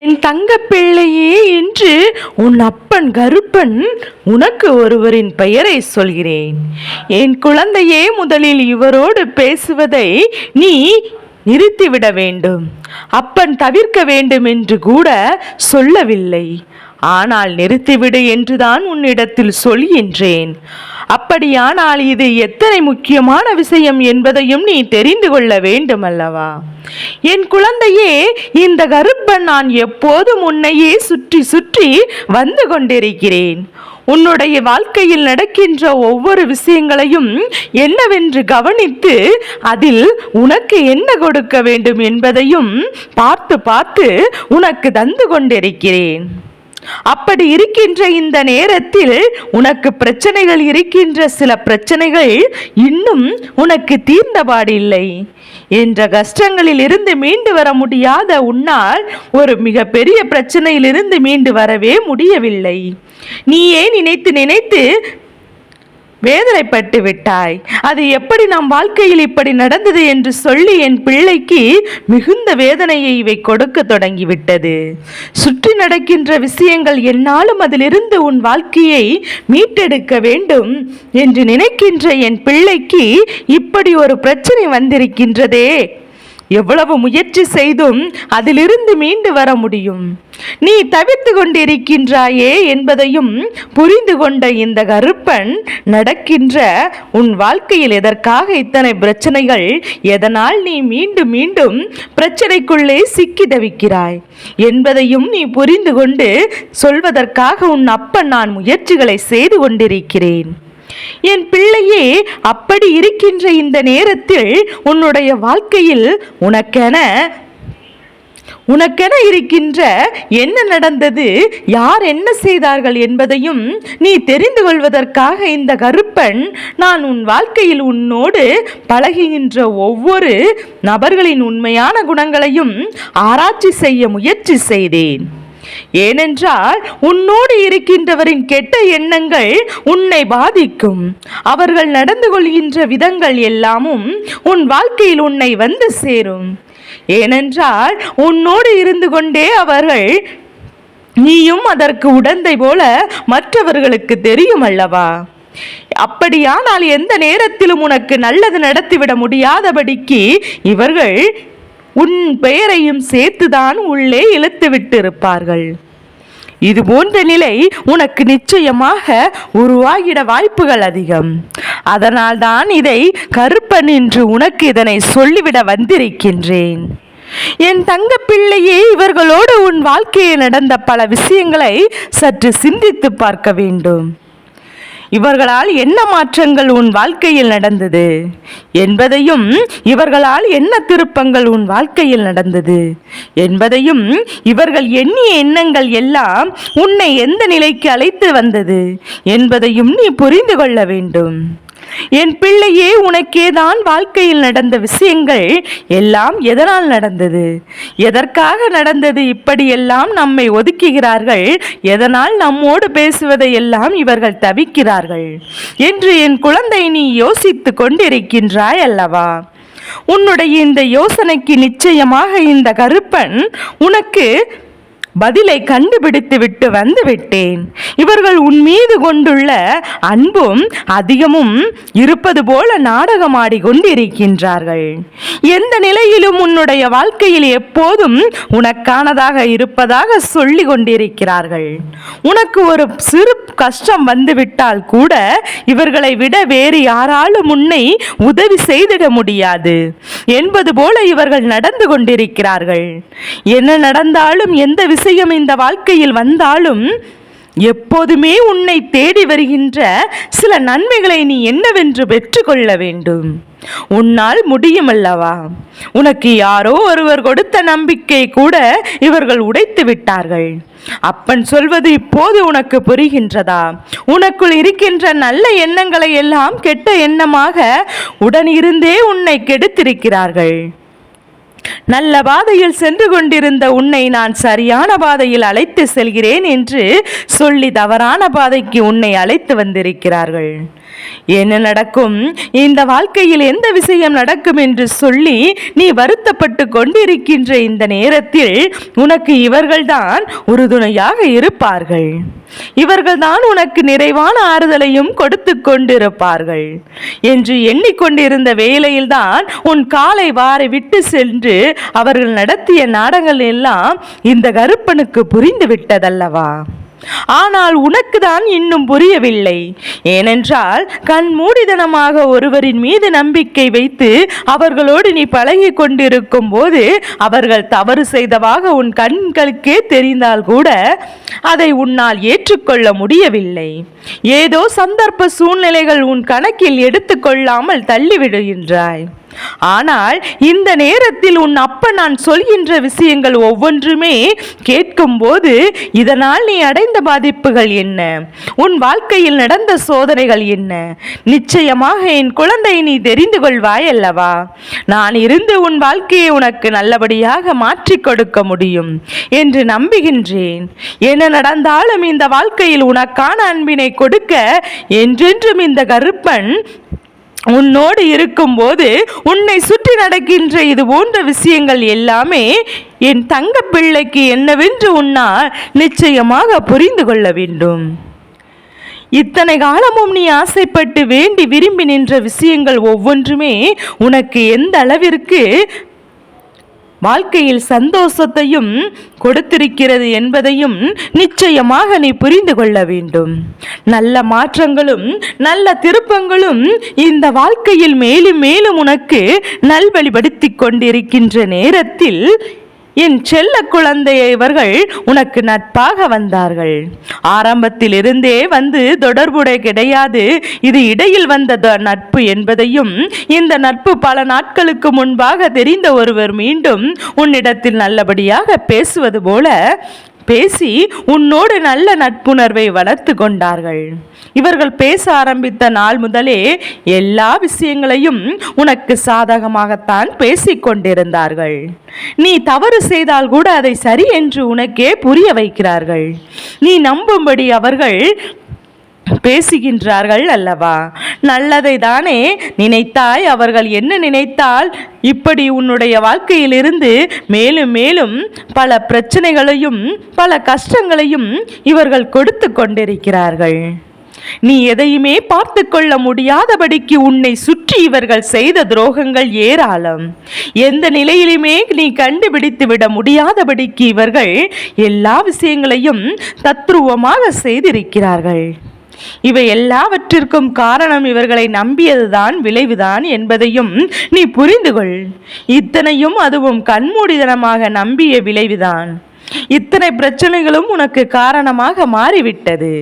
என் தங்க பிள்ளையே, என்று உன் அப்பன் கருப்பன் உனக்கு ஒருவரின் பெயரை சொல்கிறேன். என் குழந்தையே, முதலில் இவரோடு பேசுவதை நீ நிறுத்திவிட வேண்டும். அப்பன் தவிர்க்க வேண்டும் என்று கூட சொல்லவில்லை. ஆனால் நிறுத்திவிடு என்றுதான் உன்னிடத்தில் சொல்கின்றேன். அப்படியானால் இது எத்தனை முக்கியமான விஷயம் என்பதையும் நீ தெரிந்து கொள்ள வேண்டும் அல்லவா? என் குழந்தையே, இந்த கருப்பன் நான் எப்போதும் உன்னையே சுற்றி சுற்றி வந்து கொண்டிருக்கிறேன். உன்னுடைய வாழ்க்கையில் நடக்கின்ற ஒவ்வொரு விஷயங்களையும் என்னவென்று கவனித்து அதில் உனக்கு என்ன கொடுக்க வேண்டும் என்பதையும் பார்த்து பார்த்து உனக்கு தந்து கொண்டிருக்கிறேன். அப்படி இருக்கின்ற இந்த நேரத்தில் உனக்கு பிரச்சனைகள் இருக்கின்ற சில பிரச்சனைகள் இன்னும் உனக்கு தீர்ந்தபாடில்லை. என்ற கஷ்டங்களில் இருந்து மீண்டு வர முடியாத உன்னால் ஒரு மிகப்பெரிய பிரச்சனையிலிருந்து மீண்டு வரவே முடியவில்லை. நீயே நினைத்து நினைத்து வேதனைப்பட்டு விட்டாய். அது எப்படி நம் வாழ்க்கையில் இப்படி நடந்தது என்று சொல்லி என் பிள்ளைக்கு மிகுந்த வேதனையை இவை கொடுக்க தொடங்கிவிட்டது. சுற்றி நடக்கின்ற விஷயங்கள் என்னாலும் அதிலிருந்து உன் வாழ்க்கையை மீட்டெடுக்க வேண்டும் என்று நினைக்கின்ற என் பிள்ளைக்கு இப்படி ஒரு பிரச்சனை வந்திருக்கின்றதே. எவ்வளவு முயற்சி செய்தும் அதிலிருந்து மீண்டு வர முடியும். நீ தவிர்த்து கொண்டிருக்கின்றாயே என்பதையும் புரிந்து கொண்ட இந்த கருப்பன் நடக்கின்ற உன் வாழ்க்கையில் எதற்காக இத்தனை பிரச்சனைகள், எதனால் நீ மீண்டும் மீண்டும் பிரச்சனைக்குள்ளே சிக்கி தவிக்கிறாய் என்பதையும் நீ புரிந்து கொண்டு சொல்வதற்காக உன் அப்பன் நான் முயற்சிகளை செய்து கொண்டிருக்கிறேன். என் பிள்ளையே, அப்படி இருக்கின்ற இந்த நேரத்தில் உன்னுடைய வாழ்க்கையில் உனக்கென இருக்கின்ற என்ன நடந்தது, யார் என்ன செய்தார்கள் என்பதையும் நீ தெரிந்து கொள்வதற்காக இந்த கருப்பன் நான் உன் வாழ்க்கையில் உன்னோடு பழகுகின்ற ஒவ்வொரு நபர்களின் உண்மையான குணங்களையும் ஆராய்ச்சி செய்ய முயற்சி செய்தேன். ஏனென்றால் உன்னோடு இருக்கின்றவரின் கெட்ட எண்ணங்கள் உன்னை பாதிக்கும். அவர்கள் நடந்து கொள்கின்ற விதங்கள் எல்லாமும் உன் வாழ்க்கையில் உன்னை வந்து சேரும். ஏனென்றால் உன்னோடு இருந்து கொண்டே அவர்கள் நீயும் அதற்கு உடந்தை போல மற்றவர்களுக்கு தெரியும் அல்லவா? அப்படியானால் எந்த நேரத்திலும் உனக்கு நல்லது நடத்திவிட முடியாதபடிக்கு இவர்கள் உன் பெயரையும் சேர்த்துதான் உள்ளே இழுத்து விட்டிருப்பார்கள். இது போன்ற நிலை உனக்கு நிச்சயமாக உருவாகிட வாய்ப்புகள் அதிகம். அதனால்தான் இதை கருப்பன் என்று உனக்கு இதனை சொல்லிவிட வந்திருக்கின்றேன். என் தங்க பிள்ளையே, இவர்களோடு உன் வாழ்க்கையில் நடந்த பல விஷயங்களை சற்று சிந்தித்து பார்க்க வேண்டும். இவர்களால் என்ன மாற்றங்கள் உன் வாழ்க்கையில் நடந்தது என்பதையும், இவர்களால் என்ன திருப்பங்கள் உன் வாழ்க்கையில் நடந்தது என்பதையும், இவர்கள் எண்ணிய எண்ணங்கள் எல்லாம் உன்னை எந்த நிலைக்கு அழைத்து வந்தது என்பதையும் நீ புரிந்து கொள்ள வேண்டும். என் பிள்ளையே, உனக்கேதான் வாழ்க்கையில் நடந்த விஷயங்கள் எல்லாம் எதனால் நடந்தது, எதற்காக நடந்தது, இப்படியெல்லாம் நம்மை ஒதுக்குகிறார்கள், எதனால் நம்மோடு பேசுவதை எல்லாம் இவர்கள் தவிக்கிறார்கள் என்று என் குழந்தை நீ யோசித்து கொண்டிருக்கின்றாய் அல்லவா? உன்னுடைய இந்த யோசனைக்கு நிச்சயமாக இந்த கருப்பன் உனக்கு பதிலை கண்டுபிடித்து விட்டு வந்து விட்டேன். இவர்கள் உன் மீது கொண்டுள்ள அன்பும் அதிகமும் இருப்பது போல நாடகமாடி கொண்டிருக்கின்றார்கள். எந்த நிலையிலும் உன்னுடைய வாழ்க்கையில் எப்போதும் உனக்கானதாக இருப்பதாக சொல்லி கொண்டிருக்கிறார்கள். உனக்கு ஒரு சிறு கஷ்டம் வந்துவிட்டால் கூட இவர்களை விட வேறு யாராலும் உன்னை உதவி செய்திட முடியாது என்பது போல இவர்கள் நடந்து கொண்டிருக்கிறார்கள். என்ன நடந்தாலும், எந்த விஷயம் இந்த வாழ்க்கையில் வந்தாலும் எப்போதுமே உன்னை தேடி வருகின்ற சில நன்மைகளை நீ என்னவென்று பெற்றுக்கொள்ள வேண்டும். உன்னால் முடியும் அல்லவா? உனக்கு யாரோ ஒருவர் கொடுத்த நம்பிக்கை கூட இவர்கள் உடைத்து விட்டார்கள். அப்பன் சொல்வது இப்போது உனக்கு புரிகின்றதா? உனக்குள் இருக்கின்ற நல்ல எண்ணங்களை எல்லாம் கெட்ட எண்ணமாக உடனிருந்தே உன்னை கெடுத்திருக்கிறார்கள். நல்ல பாதையில் சென்று கொண்டிருந்த உன்னை நான் சரியான பாதையில் அழைத்து செல்கிறேன் என்று சொல்லி தவறான பாதைக்கு உன்னை அழைத்து வந்திருக்கிறார்கள். என்ன நடக்கும், இந்த வாழ்க்கையில் எந்த விஷயம் நடக்கும் என்று சொல்லி நீ வருத்தப்பட்டு கொண்டிருக்கின்ற இந்த நேரத்தில் உனக்கு இவர்கள்தான் உறுதுணையாக இருப்பார்கள். இவர்கள்தான் உனக்கு நிறைவான ஆறுதலையும் கொடுத்து கொண்டிருப்பார்கள் என்று எண்ணிக்கொண்டிருந்த வேளையில்தான் உன் காலை வாரி விட்டு சென்று அவர்கள் நடத்திய நாடகங்கள் எல்லாம் இந்த கருப்பனுக்கு புரிந்து விட்டதல்லவா? ஆனால் உனக்கு தான் இன்னும் புரியவில்லை. ஏனென்றால் கண்மூடிதனமாக ஒருவரின் மீது நம்பிக்கை வைத்து அவர்களோடு நீ பழகி கொண்டிருக்கும் போது அவர்கள் தவறு செய்தவாக உன் கண்களுக்கே தெரிந்தால் கூட அதை உன்னால் ஏற்றுக்கொள்ள முடியவில்லை. ஏதோ சந்தர்ப்ப சூழ்நிலைகள் உன் கணக்கில் எடுத்துக்கொள்ளாமல் தள்ளிவிடுகின்றாய். ஆனால் இந்த நேரத்தில் உன் அப்பா நான் சொல்கின்ற விஷயங்கள் ஒவ்வொன்றுமே கேட்கும் போது இதனால் நீ அடைந்த பாதிப்புகள் என்ன, உன் வாழ்க்கையில் நடந்த சோதனைகள் என்ன, நிச்சயமாக என் குழந்தை நீ தெரிந்து கொள்வாய் அல்லவா? நான் இருந்து உன் வாழ்க்கையை உனக்கு நல்லபடியாக மாற்றி கொடுக்க முடியும் என்று நம்புகின்றேன். என்ன நடந்தாலும் இந்த வாழ்க்கையில் உனக்கான அன்பினை கொடுக்க என்றென்றும் இந்த கருப்பன் உன்னோடு இருக்கும்போது உன்னை சுற்றி நடக்கின்ற இது போன்ற விஷயங்கள் எல்லாமே என் தங்க பிள்ளைக்கு என்னவென்று உன்னால் நிச்சயமாக புரிந்து கொள்ள வேண்டும். இத்தனை காலமும் நீ ஆசைப்பட்டு வேண்டி விரும்பி நின்ற விஷயங்கள் ஒவ்வொன்றுமே உனக்கு எந்த அளவிற்கு வாழ்க்கையில் சந்தோஷத்தையும் கொடுத்திருக்கிறது என்பதையும் நிச்சயமாக நீ புரிந்து கொள்ள வேண்டும். நல்ல மாற்றங்களும் நல்ல திருப்பங்களும் இந்த வாழ்க்கையில் மேலும் மேலும் உனக்கு நல்வழிப்படுத்தி கொண்டிருக்கின்ற நேரத்தில் என் செல்ல குழந்தையை இவர்கள் உனக்கு நட்பாக வந்தார்கள். ஆரம்பத்தில் இருந்தே வந்து தொடர்புடைய கிடையாது. இது இடையில் வந்த நட்பு என்பதையும் இந்த நட்பு பல நாட்களுக்கு முன்பாக தெரிந்த ஒருவர் மீண்டும் உன்னிடத்தில் நல்லபடியாக பேசுவது போல பேசி உன்னோடு நல்ல நட்புணர்வை வளர்த்து கொண்டார்கள். இவர்கள் பேச ஆரம்பித்த நாள் முதலே எல்லா விஷயங்களையும் உனக்கு சாதகமாகத்தான் பேசிக்கொண்டிருந்தார்கள். நீ தவறு செய்தால் கூட அதை சரி என்று உனக்கே புரிய வைக்கிறார்கள். நீ நம்பும்படி அவர்கள் பேசுகின்றார்கள் அல்லவா? நல்லதை தானே நினைத்தாய். அவர்கள் என்ன நினைத்தால் இப்படி உன்னுடைய வாழ்க்கையிலிருந்து மேலும் மேலும் பல பிரச்சனைகளையும் பல கஷ்டங்களையும் இவர்கள் கொடுத்து கொண்டிருக்கிறார்கள். நீ எதையுமே பார்த்து கொள்ள முடியாதபடிக்கு உன்னை சுற்றி இவர்கள் செய்த துரோகங்கள் ஏராளம். எந்த நிலையிலுமே நீ கண்டுபிடித்து விட முடியாதபடிக்கு இவர்கள் எல்லா விஷயங்களையும் தத்ரூபமாக செய்திருக்கிறார்கள். இவை எல்லாவற்றிற்கும் காரணம் இவர்களை நம்பியதுதான் விளைவுதான் என்பதையும் நீ புரிந்து கொள். இத்தனையும் அதுவும் கண்மூடிதனமாக நம்பிய விளைவுதான். இத்தனை பிரச்சனைகளும் உனக்கு காரணமாக மாறிவிட்டது.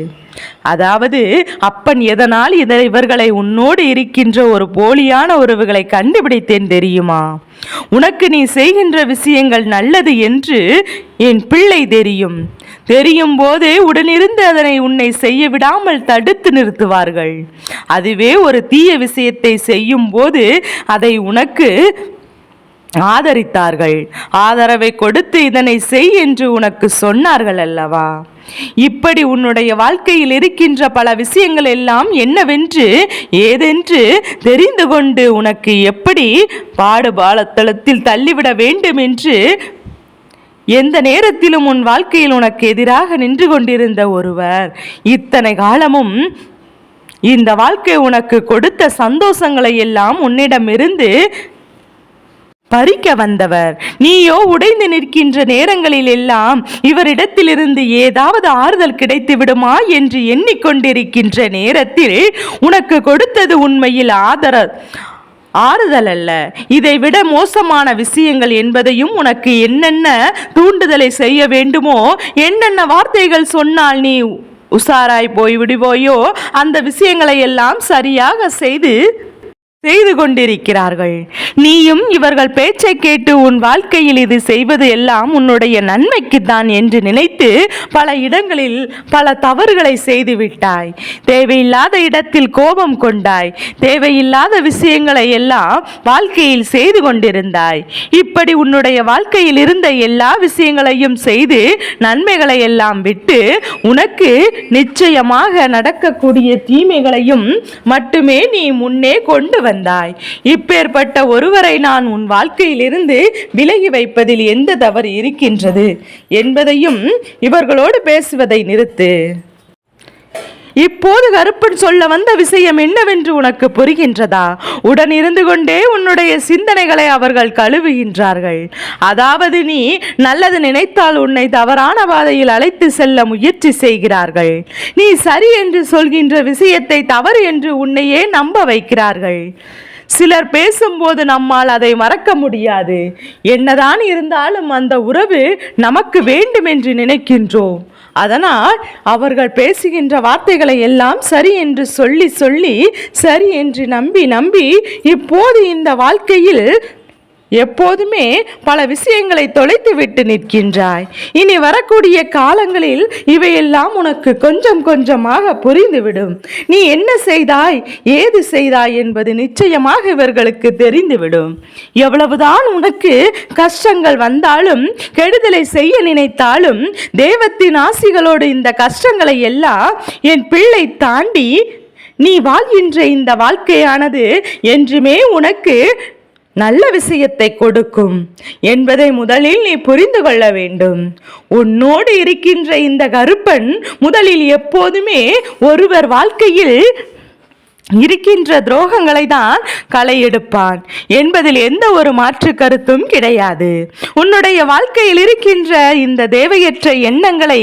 அதாவது அப்பன் எதனால் இவர்களை உன்னோடு இருக்கின்ற ஒரு போலியான உறவுகளை கண்டுபிடித்தேன் தெரியுமா? உனக்கு நீ செய்கின்ற விஷயங்கள் நல்லது என்று என் பிள்ளை தெரியும் போதே உடனிருந்து அதனை உன்னை செய்ய விடாமல் தடுத்து நிறுத்துவார்கள். அதுவே ஒரு தீய விஷயத்தை செய்யும் போது அதை உனக்கு ஆதரித்தார்கள். ஆதரவை கொடுத்து இதனை செய் என்று உனக்கு சொன்னார்கள் அல்லவா? இப்படி உன்னுடைய வாழ்க்கையில் இருக்கின்ற பல விஷயங்கள் எல்லாம் என்னவென்று ஏதென்று தெரிந்து கொண்டு உனக்கு எப்படி பாடுபாலத்தளத்தில் தள்ளிவிட வேண்டும் என்று எந்த நேரத்திலும் உன் வாழ்க்கையில் உனக்கு எதிராக நின்று கொண்டிருந்த ஒருவர் இத்தனை காலமும் இந்த வாழ்க்கை உனக்கு கொடுத்த சந்தோஷங்களை எல்லாம் உன்னிடமிருந்து பறிக்க வந்தவர். நீயோ உடைந்து நிற்கின்ற நேரங்களில் எல்லாம் இவரிடத்திலிருந்து ஏதாவது ஆறுதல் கிடைத்து விடுமா என்று எண்ணிக்கொண்டிருக்கின்ற நேரத்தில் உனக்கு கொடுத்தது உண்மையில் ஆறுதல் அல்ல, இதைவிட மோசமான விஷயங்கள் என்பதையும் உனக்கு என்னென்ன தூண்டுதலை செய்ய வேண்டுமோ, என்னென்ன வார்த்தைகள் சொன்னால் நீ உசாராய் போய் விடுவோயோ அந்த விஷயங்களை எல்லாம் சரியாக செய்து செய்து கொண்டிருக்கிறார்கள். நீயும் இவர்கள் பேச்சை கேட்டு உன் வாழ்க்கையில் இது செய்வது எல்லாம் உன்னுடைய நன்மைக்குத்தான் என்று நினைத்து பல இடங்களில் பல தவறுகளை செய்து விட்டாய். தேவையில்லாத இடத்தில் கோபம் கொண்டாய். தேவையில்லாத விஷயங்களை எல்லாம் வாழ்க்கையில் செய்து கொண்டிருந்தாய். இப்படி உன்னுடைய வாழ்க்கையில் இருந்த எல்லா விஷயங்களையும் செய்து நன்மைகளை எல்லாம் விட்டு உனக்கு நிச்சயமாக நடக்கக்கூடிய தீமைகளையும் மட்டுமே நீ முன்னே கொண்டு வந்தாய். இப்பேற்பட்ட ஒருவரை நான் உன் வாழ்க்கையிலிருந்து விலகி வைப்பதில் எந்த தவறு இருக்கின்றது என்பதையும் இவர்களோடு பேசுவதை நிறுத்து. இப்போது கருப்பன் சொல்ல வந்த விஷயம் என்னவென்று உனக்கு புரிகின்றதா? உடன் இருந்து கொண்டே உன்னுடைய சிந்தனைகளை அவர்கள் கழுவுகின்றார்கள். அதாவது நீ நல்லது நினைத்தால் உன்னை தவறான பாதையில் அழைத்து செல்ல முயற்சி செய்கிறார்கள். நீ சரி என்று சொல்கின்ற விஷயத்தை தவறு என்று உன்னையே நம்ப வைக்கிறார்கள். சிலர் பேசும்போது நம்மால் அதை மறக்க முடியாது. என்னதான் இருந்தாலும் அந்த உறவு நமக்கு வேண்டும் என்று நினைக்கின்றோம். அதனால் அவர்கள் பேசுகின்ற வார்த்தைகளை எல்லாம் சரி என்று சொல்லி சொல்லி சரி என்று நம்பி நம்பி இப்போது இந்த வாழ்க்கையில் எப்போதுமே பல விஷயங்களை தொலைத்து விட்டு நிற்கின்றாய். இனி வரக்கூடிய காலங்களில் இவையெல்லாம் உனக்கு கொஞ்சம் கொஞ்சமாக புரிந்துவிடும். நீ என்ன செய்தாய், ஏது செய்தாய் என்பது நிச்சயமாக இவர்களுக்கு தெரிந்துவிடும். எவ்வளவுதான் உனக்கு கஷ்டங்கள் வந்தாலும், கெடுதலை செய்ய நினைத்தாலும், தெய்வத்தின் ஆசிகளோடு இந்த கஷ்டங்களை எல்லாம் என் பிள்ளை தாண்டி நீ வாழ்கின்ற இந்த வாழ்க்கையானது என்றுமே உனக்கு நல்ல விஷயத்தை கொடுக்கும் என்பதை முதலில் நீ புரிந்து கொள்ள வேண்டும். உன்னோடு இருக்கின்ற இந்த கருப்பன் முதலில் எப்போதுமே ஒருவர் வாழ்க்கையில் இருக்கின்ற துரோகங்களை தான் களை எடுப்பான் என்பதில் எந்த ஒரு மாற்று கருத்தும் கிடையாது. உன்னுடைய வாழ்க்கையில் இருக்கின்ற இந்த தேவையற்ற எண்ணங்களை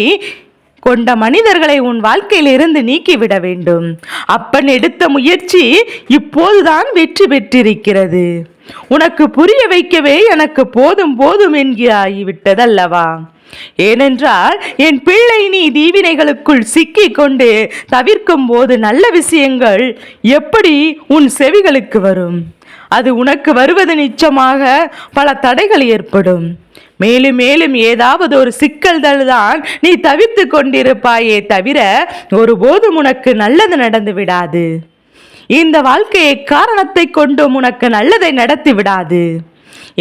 கொண்ட மனிதர்களை உன் வாழ்க்கையில் இருந்து நீக்கிவிட வேண்டும். அப்பன் எடுத்த முயற்சி இப்போதுதான் வெற்றி பெற்றிருக்கிறது. உனக்கு புரிய வைக்கவே எனக்கு போதும் போதும் என்கிறாகிவிட்டதல்லவா? ஏனென்றால் என் பிள்ளை நீ தீவினைகளுக்குள் சிக்கி கொண்டு தவிர்க்கும் போது நல்ல விஷயங்கள் எப்படி உன் செவிகளுக்கு வரும்? அது உனக்கு வருவது நிச்சயமாக பல தடைகள் ஏற்படும். மேலும் மேலும் ஏதாவது ஒரு சிக்கல்கள் தான் நீ தவிர்த்து கொண்டிருப்பாயே தவிர ஒருபோதும் உனக்கு நல்லது நடந்து விடாது. இந்த வாழ்க்கையை காரணத்தை கொண்டும் உனக்கு நல்லதை நடத்தி விடாது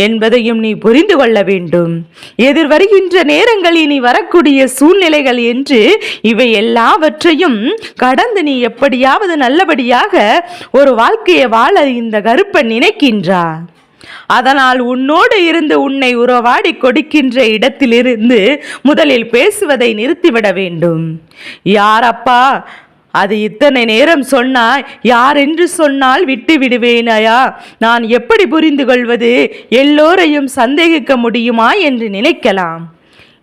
என்பதையும் நீ புரிந்து கொள்ள வேண்டும். எதிர்வருகின்ற நேரங்களில் நீ வரக்கூடிய சூழ்நிலைகள் என்று இவை எல்லாவற்றையும் கடந்து நீ எப்படியாவது நல்லபடியாக ஒரு வாழ்க்கையை வாழ இந்த கருப்பன் நினைக்கின்றார். அதனால் உன்னோடு இருந்து உன்னை உறவாடி கொடுக்கின்ற இடத்திலிருந்து முதலில் பேசுவதை நிறுத்திவிட வேண்டும். யாரப்பா அது இத்தனை நேரம் சொன்னாய், யார் என்று சொன்னால் விட்டு விடுவேனாயா? நான் எப்படி புரிந்து கொள்வது? எல்லோரையும் சந்தேகிக்க முடியுமா என்று நினைக்கலாம்.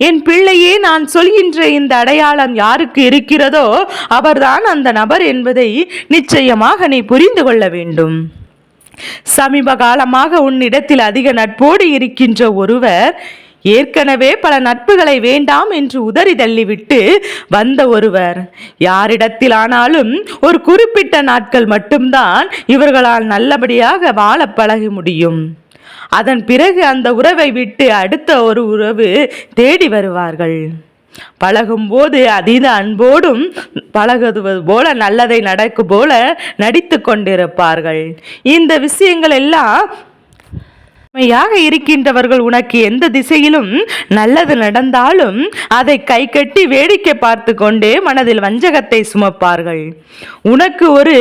என் பிள்ளையே, நான் சொல்கின்ற இந்த அடையாளம் யாருக்கு இருக்கிறதோ அவர்தான் அந்த நபர் என்பதை நிச்சயமாக நீ புரிந்து கொள்ள வேண்டும். சமீப காலமாக உன்னிடத்தில் அதிக நட்போடு இருக்கின்ற ஒருவர் ஏற்கனவே பல நட்புகளை வேண்டாம் என்று உதறி தள்ளிவிட்டு வந்த ஒருவர். யாரிடத்தில் ஆனாலும் ஒரு குறிப்பிட்ட நாட்கள் மட்டும்தான் இவர்களால் நல்லபடியாக வாழ பழக முடியும். அதன் பிறகு அந்த உறவை விட்டு அடுத்த ஒரு உறவு தேடி வருவார்கள். பழகும்போது அதீத அன்போடும் பழகுவது போல நல்லதை நடக்கும் போல நடித்து கொண்டிருப்பார்கள். இந்த விஷயங்கள் எல்லாம் இருக்கின்றவர்கள் உனக்கு எந்த திசையிலும் நல்லது நடந்தாலும் அதை கை கட்டி வேடிக்கை பார்த்து கொண்டே மனதில் வஞ்சகத்தை சுமப்பார்கள். உனக்கு ஒரு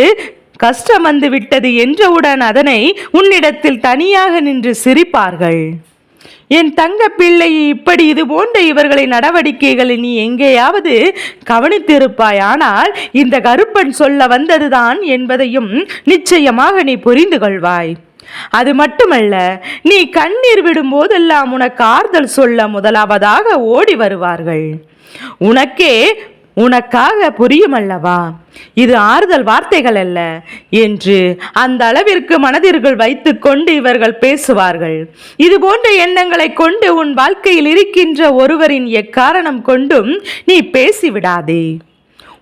கஷ்டம் வந்து விட்டது என்றவுடன் அதனை உன்னிடத்தில் தனியாக நின்று சிரிப்பார்கள். என் தங்க பிள்ளை, இப்படி இது போன்ற இவர்களின் நடவடிக்கைகளை நீ எங்கேயாவது கவனித்திருப்பாய். ஆனால் இந்த கருப்பன் சொல்ல வந்ததுதான் என்பதையும் நிச்சயமாக நீ புரிந்து கொள்வாய். அது மட்டுமல்ல, நீ கண்ணீர் விடும் போதெல்லாம் உனக்கு ஆறுதல் சொல்ல முதலாவதாக ஓடி வருவார்கள். உனக்காக புரியும் அல்லவா இது ஆறுதல் வார்த்தைகள் அல்ல என்று அந்த அளவிற்கு மனதிற்குள் வைத்து கொண்டு இவர்கள் பேசுவார்கள். இது போன்ற எண்ணங்களை கொண்டு உன் வாழ்க்கையில் இருக்கின்ற ஒருவரின் எக்காரணம் கொண்டும் நீ பேசிவிடாதே.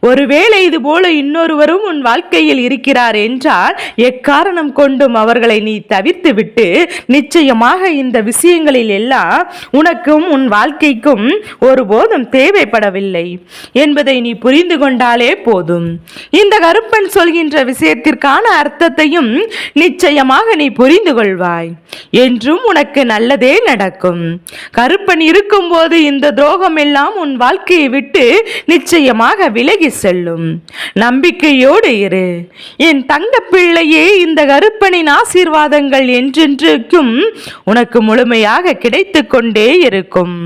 ஒருவேளை இது போல இன்னொருவரும் உன் வாழ்க்கையில் இருக்கிறார் என்றால் எக்காரணம் கொண்டும் அவர்களை நீ தவிர்த்து விட்டு நிச்சயமாக இந்த விஷயங்களில் எல்லாம் உனக்கும் உன் வாழ்க்கைக்கும் ஒருபோதும் தேவைப்படவில்லை என்பதை நீ புரிந்து கொண்டாலே போதும். இந்த கருப்பன் சொல்கின்ற விஷயத்திற்கான அர்த்தத்தையும் நிச்சயமாக நீ புரிந்து கொள்வாய். என்றும் உனக்கு நல்லதே நடக்கும். கருப்பன் இருக்கும்போது இந்த துரோகம் எல்லாம் உன் வாழ்க்கையை விட்டு நிச்சயமாக விலகி செல்லும். நம்பிக்கையோடு இரு என் தங்க பிள்ளையே. இந்த கருப்பனின் ஆசீர்வாதங்கள் என்றென்றைக்கும் உனக்கு முழுமையாக கிடைத்து கொண்டே இருக்கும்.